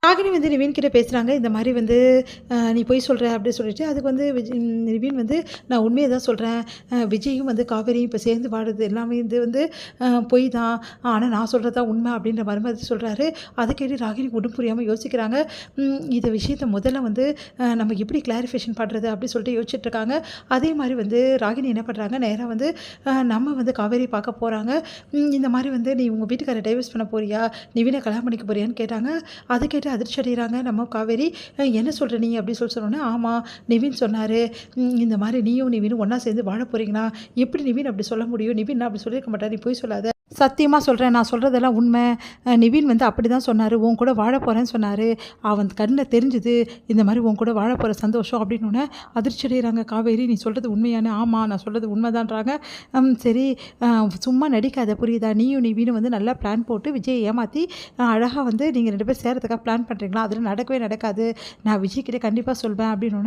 ராகினி வந்து நிவின் கிட்ட பேசுகிறாங்க. இந்த மாதிரி வந்து நீ பொய் சொல்கிற அப்படின்னு சொல்லிட்டு அதுக்கு வந்து நிவின் வந்து நான் உண்மையை தான் சொல்கிறேன். விஜயும் வந்து காவேரியும் இப்போ சேர்ந்து வாடுறது எல்லாமே இது வந்து பொய் தான். ஆனால் நான் சொல்கிறது தான் உண்மை அப்படின்ற மருமதி சொல்கிறாரு. அதை கேட்டு ராகினி ஒன்றும் புரியாமல் யோசிக்கிறாங்க. இந்த விஷயத்தை முதல்ல வந்து நம்ம எப்படி கிளாரிஃபிகேஷன் பண்ணுறது அப்படி சொல்லிட்டு யோசிச்சுட்டு இருக்காங்க. அதே மாதிரி வந்து ராகினி என்ன பண்ணுறாங்க, நேராக வந்து நம்ம வந்து காவேரி பார்க்க போகிறாங்க. இந்த மாதிரி வந்து நீ உங்கள் வீட்டுக்காரை டைவர்ஸ் பண்ண போறியா, நிவினை கல்யாணம் பண்ணிக்க போறியான்னு கேட்டாங்க. அதை கேட்டு அதிர்ச்சி அடைகிறாங்க நம்ம காவேரி. என்ன சொல்கிற நீ அப்படி சொன்னோன்னே, ஆமாம் நிவின் சொன்னார், இந்த மாதிரி நீயும் நிவினும் ஒன்றா சேர்ந்து வாழ போகிறீங்களா, எப்படி நிவின் அப்படி சொல்ல முடியும், நிவின் அப்படி சொல்லியிருக்க மாட்டார், நீ போய் சொல்லாத, சத்தியமாக சொல்கிறேன், நான் சொல்கிறதெல்லாம் உண்மை. நிவின் வந்து அப்படி தான் சொன்னார், உன் கூட வாழ போகிறேன்னு சொன்னார், அவன் கண்ணில் தெரிஞ்சுது இந்த மாதிரி உன் கூட வாழ போகிற சந்தோஷம் அப்படின்னு அதிர்ச்சி அடைகிறாங்க காவேரி. நீ சொல்கிறது உண்மையான? ஆமாம் நான் சொல்கிறது உண்மைதான்றாங்க. சரி சும்மா நடிக்காத புரியுதா, நீயும் நிவினும் வந்து நல்லா பிளான் போட்டு விஜயை ஏமாற்றி அழகாக வந்து நீங்கள் 2 பேர் சேரத்துக்காக பிளான் பண்ணுறீங்களா, அதில் நடக்கவே நடக்காது, நான் விஜய்கிட்ட கண்டிப்பாக சொல்வேன் அப்படின்னு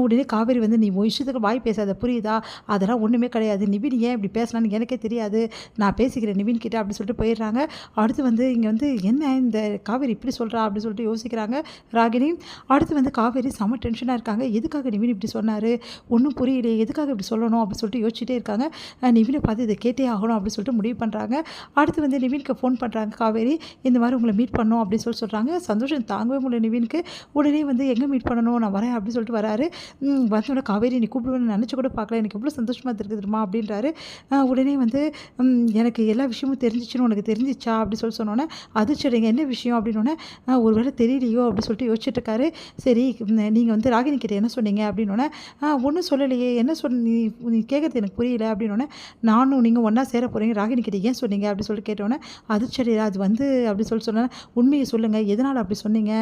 உடனே காவேரி வந்து நீ விஷயத்துக்கு வாய் பேசாத புரியுதா, அதெல்லாம் ஒன்றுமே கிடையாது, நிவின் ஏன் இப்படி பேசலான்னு எனக்கே தெரியாது, நான் பேசிக்கிறேன் நிவின் கிட்ட அப்படி சொல்லிட்டு போயிடுறாங்க. அடுத்து வந்து இங்கே வந்து என்ன இந்த காவேரி இப்படி சொல்கிறா அப்படின்னு சொல்லிட்டு யோசிக்கிறாங்க ராகினி. அடுத்து வந்து காவேரி செம டென்ஷனாக இருக்காங்க. எதுக்காக நிவின் இப்படி சொன்னார், ஒன்றும் புரியலையே, எதுக்காக இப்படி சொல்லணும் அப்படின்னு சொல்லிட்டு யோசிச்சுட்டே இருக்காங்க. நிவினை பார்த்து இதை கேட்டே ஆகணும் அப்படின்னு சொல்லிட்டு முடிவு பண்ணுறாங்க. அடுத்து வந்து நிவினுக்கு ஃபோன் பண்ணுறாங்க காவேரி, இந்த மாதிரி உங்களை மீட் பண்ணோம் அப்படின்னு சொல்கிறாங்க. சந்தோஷம் தாங்கவே முடியல நிவினுக்கு. உடனே வந்து எங்கே மீட் பண்ணணும், நான் வரேன் அப்படின்னு சொல்லிட்டு வராரு. வந்தோட காவேரி நீ கூப்பிடுவேன்னு நினச்சி கூட பார்க்கல, எனக்கு எவ்வளோ சந்தோஷமாக இருக்குதுமா அப்படின்றாரு. உடனே வந்து எனக்கு எல்லா விஷயமும் தெரிஞ்சிச்சுன்னு உனக்கு தெரிஞ்சிச்சா அப்படி சொன்னோன்னே அதிர்ச்சிடுங்க, என்ன விஷயம் அப்படின்னோடனே ஒருவேளை தெரியலையோ அப்படி சொல்லிட்டு யோசிச்சுட்டு இருக்காரு. சரி நீங்கள் வந்து ராகினி கிட்ட என்ன சொன்னீங்க அப்படின்னோடனே ஒன்றும் சொல்லலையே, என்ன நீ கேட்குறது எனக்கு புரியல அப்படின்னோடனே நானும் நீங்கள் ஒன்றா சேர போகிறீங்க, ராகினி கிட்ட ஏன் சொன்னீங்க அப்படி சொல்லிட்டு கேட்டோன்னே அதிர்ச்சி அது வந்து அப்படி சொன்னேன், உண்மையை சொல்லுங்கள், எதனால் அப்படி சொன்னீங்க,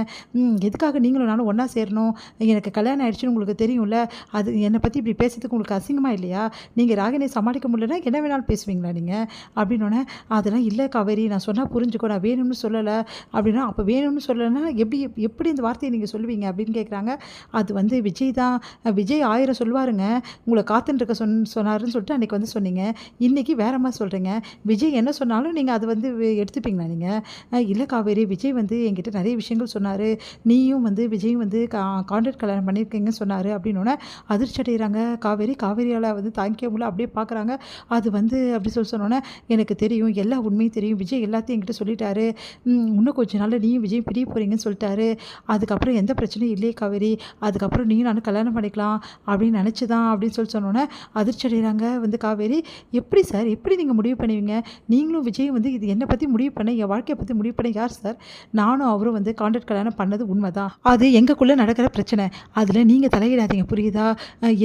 எதுக்காக நீங்களும் நானும் ஒன்றா சேரணும், எனக்கு கல்யாணம் ஆகிடுச்சுன்னு உங்களுக்கு தெரியும்ல, அது என்னை பற்றி இப்படி பேசுறதுக்கு உங்களுக்கு அசிங்கமாக இல்லையா, நீங்கள் ராகினியை சமாளிக்க முடியலன்னா என்ன வேணாலும் பேசுவீங்களா நீங்கள் அப்படின்னோடனே அதெல்லாம் இல்லை காவேரி, நான் சொன்னால் புரிஞ்சுக்கோ, நான் வேணும்னு சொல்லலை அப்படின்னா, அப்போ வேணும்னு சொல்லலைன்னா எப்படி இந்த வார்த்தையை நீங்கள் சொல்லுவீங்க அப்படின்னு கேட்குறாங்க. அது வந்து விஜய் தான், விஜய் 1000 சொல்லுவாருங்க, உங்களை காத்துருக்க சொன்னாருன்னு சொல்லிட்டு அன்றைக்கி வந்து சொன்னீங்க, இன்றைக்கி வேறு மாதிரி சொல்கிறீங்க, விஜய் என்ன சொன்னாலும் நீங்கள் அதை வந்து எடுத்துப்பீங்களா நீங்கள், இல்லை காவேரி விஜய் வந்து என்கிட்ட நிறைய விஷயங்கள் சொன்னார், நீயும் வந்து விஜயும் வந்து கான்ட்ராக்ட் கல்யாணம் பண்ணியிருக்கீங்கன்னு சொன்னார் அப்படின்னோடனே அதிர்ச்சி அடைகிறாங்க காவேரியால் வந்து தாங்கிக்க முடியல, அப்படியே பார்க்குறாங்க. அது வந்து அப்படி சொன்னோன்னே எனக்கு தெரியும், எல்லா உண்மையும் தெரியும், விஜய் எல்லாத்தையும் என்கிட்ட சொல்லிட்டாரு, இன்னும் கொஞ்ச நாள் நீயும் விஜய் பிரிய போகிறீங்கன்னு சொல்லிட்டாரு, அதுக்கப்புறம் எந்த பிரச்சனையும் இல்லையே காவேரி, அதுக்கப்புறம் நீயும் நானும் கல்யாணம் பண்ணிக்கலாம் அப்படின்னு நினச்சி தான் அப்படின்னு சொன்னோன்னே அதிர்ச்சி அடைகிறாங்க வந்து காவேரி. எப்படி சார், எப்படி நீங்கள் முடிவு பண்ணுவீங்க, நீங்களும் விஜயும் வந்து இது என்னை பற்றி முடிவு பண்ண, என் வாழ்க்கையை பற்றி முடிவு பண்ண யார் சார், நானும் அவரும் வந்து கான்ட்ராக்ட் கல்யாணம் பண்ணது உண்மைதான், அது எங்களுக்குள்ளே நடக்கிற பிரச்சனை, அதில் நீங்கள் தலையிடாதீங்க புரியுதா,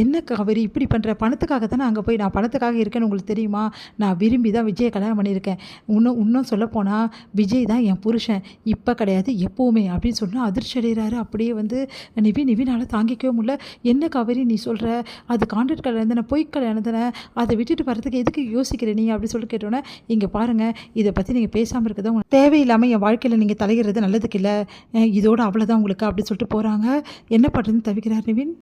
என்ன காவேரி இப்படி பண்ணுற, பணத்துக்காக தானே அங்கே போய் நான் பணத்துக்காக இருக்கேன்னு உங்களுக்கு தெரியுமா, நான் விரும்பி தான் விஜயை கல்யாணம் பண்ணியிருக்கேன், இன்னும் சொல்லப்போனால் விஜய் தான் என் புருஷன், இப்போ கிடையாது எப்போவுமே அப்படின்னு சொன்னால் அதிர்ச்சி அடைகிறாரு. அப்படியே வந்து நிவினால் தாங்கிக்கவே முடியல. என்ன காவேரி நீ சொல்கிற, அது கான்ட்ராக்ட் கல்யாணம் தானே, பொய் கல்யாணம் தானே, அதை விட்டுட்டு வரதுக்கு எதுக்கு யோசிக்கிற நீ அப்படின்னு சொல்லிட்டு கேட்டோன்னே, இங்கே பாருங்கள் இதை பற்றி நீங்கள் பேசாமல் இருக்கிறத உங்களுக்கு தேவையில்லாமல் என் வாழ்க்கையில் நீங்கள் தலையிடுறது நல்லதுக்கு இல்லை, இதோட அவ்வளோதான் உங்களுக்கு அப்படி சொல்லிட்டு போகிறாங்க. என்ன பண்ணுறதுன்னு தவிக்கிறார் நிவின்.